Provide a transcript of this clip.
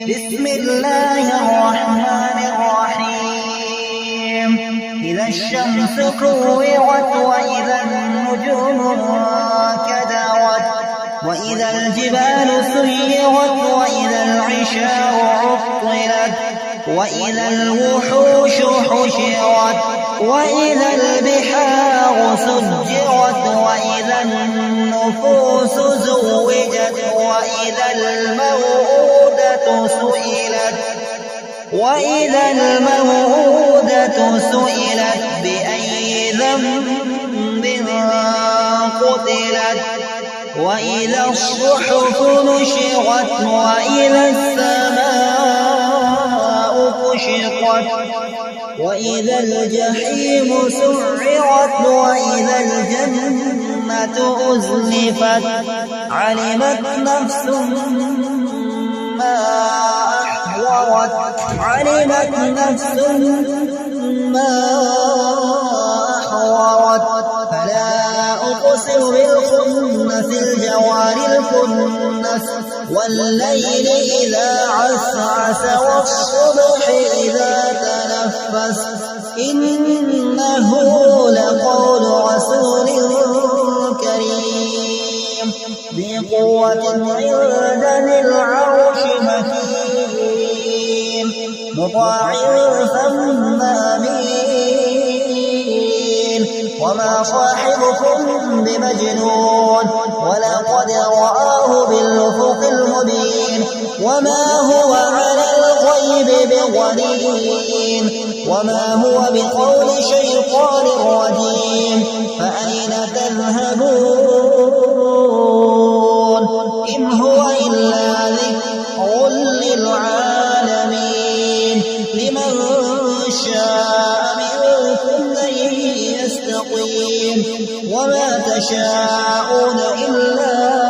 بسم الله الرحمن الرحيم. إذا الشمس كورت وإذا النجوم انكدرت وإذا الجبال سيرت وإذا العشار عطلت وإذا الوحوش حشرت وإذا البحار سجرت وإذا النفوس زوجت وإذا الموءودة سئلت بأي ذنب قتلت وإذا الصحف نشرت وإذا السماء كشطت وإذا الجحيم سعرت وإذا الجنة أزلفت علمت نفس ما أحضرت فلا أقسم بالخنس الجوار الكنس والليل إذا عسعس والصبح إذا تنفس إنه لقول رسول كريم ذي قوة عند ذي العرش مكين مطاع ثم أمين وما صاحبكم بمجنون ولقد رآه بالأفق المبين وما هو على الغيب بضنين وما هو بقول شيطان رجيم فأين تذهبون إن هو إلا ذكر للعالمين لمن شاء منكم أن يستقيم وما تشاءون إلا